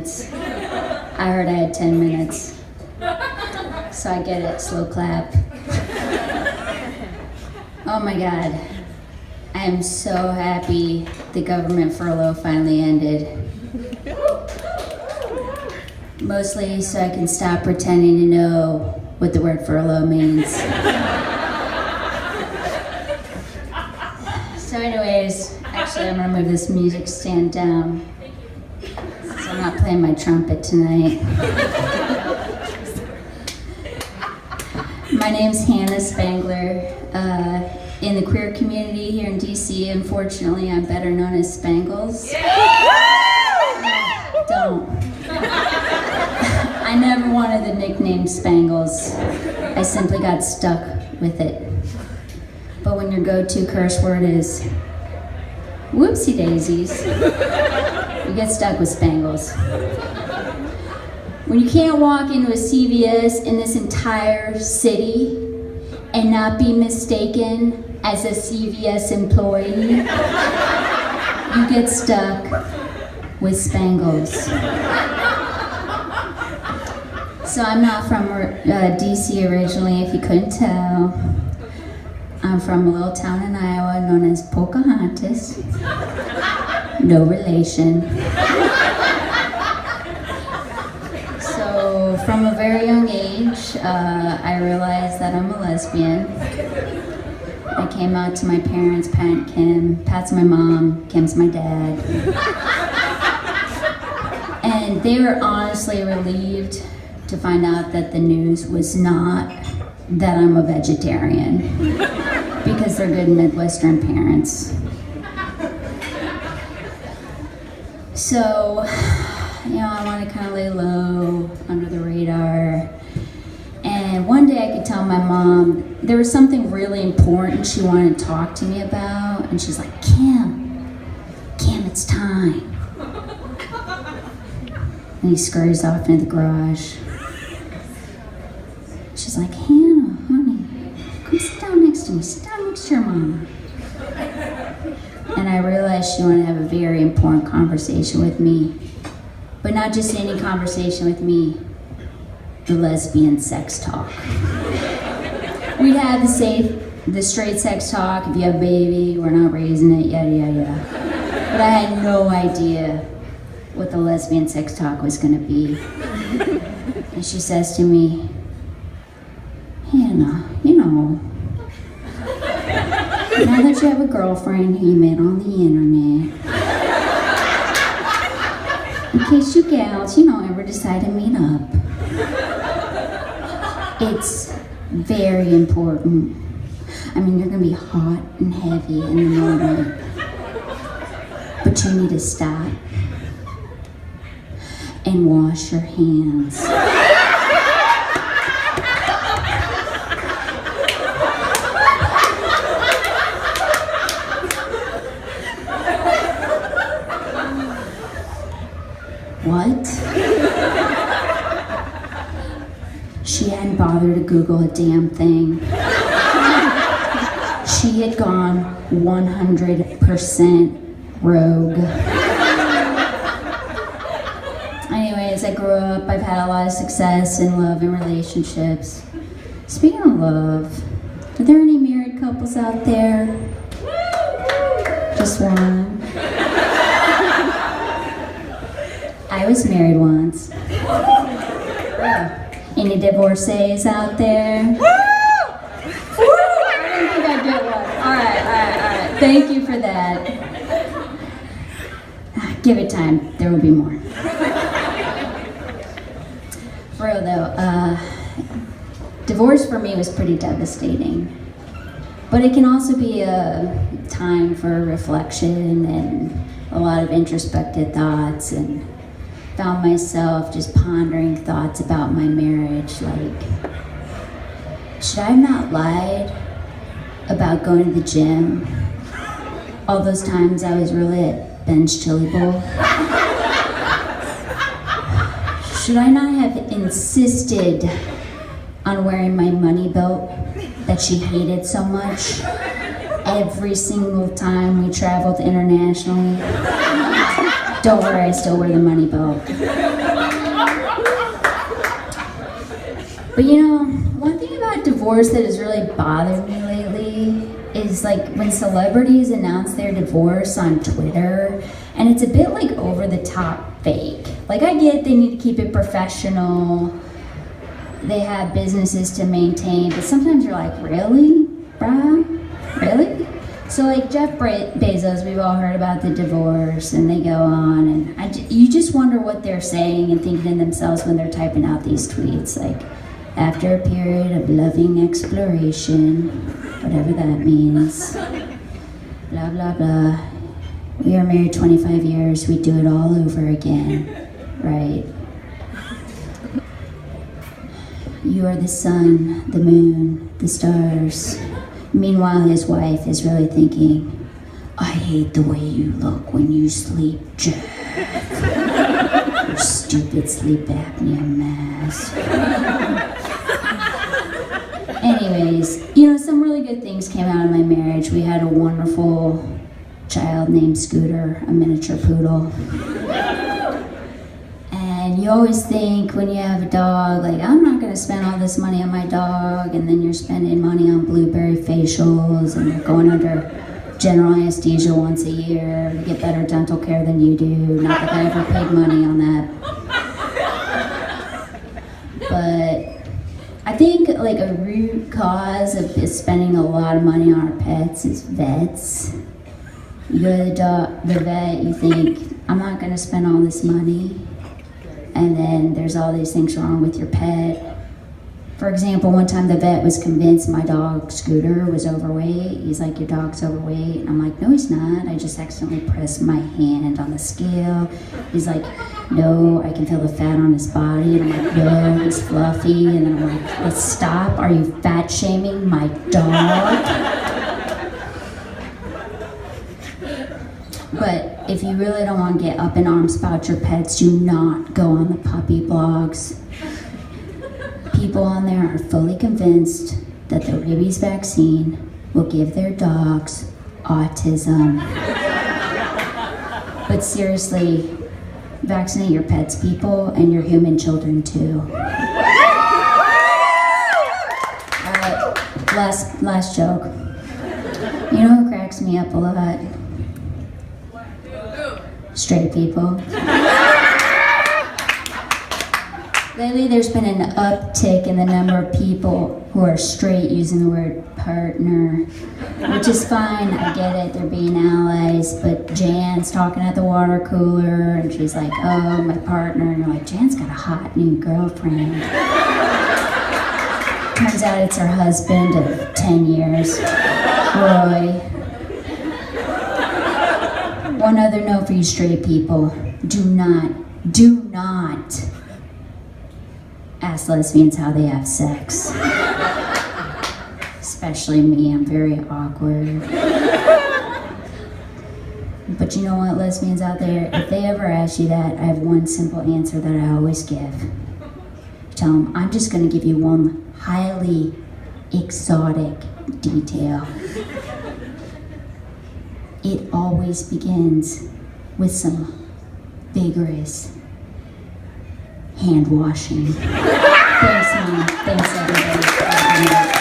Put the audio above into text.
minutes. I heard I had 10 minutes. So I get it, slow clap. Oh my God. I am so happy the government furlough finally ended. Mostly so I can stop pretending to know what the word furlough means. So anyways, actually I'm gonna move this music stand down. So I'm not playing my trumpet tonight. My name's Hannah Spangler. In the queer community here in DC, unfortunately, I'm better known as Spangles. Don't. I never wanted the nickname Spangles. I simply got stuck with it. But when your go-to curse word is whoopsie daisies, you get stuck with Spangles. When you can't walk into a CVS in this entire city and not be mistaken as a CVS employee, you get stuck with Spangles. So I'm not from DC originally, if you couldn't tell. I'm from a little town in Iowa known as Pocahontas. No relation. So from a very young age, I realized that I'm a lesbian. I came out to my parents, Pat and Kim. Pat's my mom, Kim's my dad. And they were honestly relieved to find out that the news was not that I'm a vegetarian, because they're good Midwestern parents. So, I want to kind of lay low, under the radar. And one day I could tell my mom there was something really important she wanted to talk to me about, and she's like, Kim, it's time. And he scurries off into the garage. She's like, Hannah, honey, come sit down next to me. Sit down next to your mama. And I realized she wanted to have a very important conversation with me. But not just any conversation with me, the lesbian sex talk. We'd have the straight sex talk, if you have a baby, we're not raising it, yada, yada, yada. But I had no idea what the lesbian sex talk was gonna be. And she says to me, Hannah, now that you have a girlfriend who you met on the internet, in case you gals, ever decide to meet up, it's very important. I mean, you're gonna be hot and heavy in the moment, but you need to stop and wash your hands. What? She hadn't bothered to Google a damn thing. She had gone 100% rogue. Anyways, I grew up, I've had a lot of success in love and relationships. Speaking of love, are there any married couples out there? Just one. I was married once. Any divorcees out there? I didn't think I'd get one. All right. Thank you for that. Give it time, there will be more. For real though, divorce for me was pretty devastating. But it can also be a time for reflection and a lot of introspective thoughts, and found myself just pondering thoughts about my marriage, like, should I have not lied about going to the gym all those times I was really at Ben's Chili Bowl? Should I not have insisted on wearing my money belt that she hated so much every single time we traveled internationally? Don't worry, I still wear the money belt. But one thing about divorce that has really bothered me lately is like when celebrities announce their divorce on Twitter, and it's a bit like over the top fake. Like, I get they need to keep it professional, they have businesses to maintain, but sometimes you're like, really, bruh? Really? So like Jeff Bezos, we've all heard about the divorce, and they go on, and you just wonder what they're saying and thinking to themselves when they're typing out these tweets, like, after a period of loving exploration, whatever that means, blah, blah, blah. We are married 25 years, we do it all over again, right? You are the sun, the moon, the stars. Meanwhile, his wife is really thinking, I hate the way you look when you sleep, Jeff. Your stupid sleep apnea mask. Anyways, some really good things came out of my marriage. We had a wonderful child named Scooter, a miniature poodle. And you always think when you have a dog, like, I'm not gonna spend all this money on my dog, and then you're spending money on blueberry facials, and you're going under general anesthesia once a year to get better dental care than you do. Not that I ever paid money on that. But I think like a root cause of spending a lot of money on our pets is vets. You go to the vet, you think, I'm not gonna spend all this money. And then there's all these things wrong with your pet. For example, one time the vet was convinced my dog Scooter was overweight. He's like, your dog's overweight. And I'm like, no, he's not. I just accidentally pressed my hand on the scale. He's like, no, I can feel the fat on his body. And I'm like, no, he's fluffy. And then I'm like, let's stop. Are you fat shaming my dog? But if you really don't want to get up in arms about your pets, do not go on the puppy blogs. People on there are fully convinced that the rabies vaccine will give their dogs autism. But seriously, vaccinate your pets, people, and your human children too. Alright, last joke. You know who cracks me up a lot? Straight people. Lately, there's been an uptick in the number of people who are straight using the word partner, which is fine, I get it, they're being allies, but Jan's talking at the water cooler, and she's like, oh, my partner, and you're like, Jan's got a hot new girlfriend. Turns out it's her husband of 10 years, Roy. One other note for you straight people, do not ask lesbians how they have sex. Especially me, I'm very awkward. But you know what, lesbians out there, if they ever ask you that, I have one simple answer that I always give. Tell them, I'm just gonna give you one highly exotic detail. It always begins with some vigorous hand washing. Thanks, Mom. Thanks, everybody.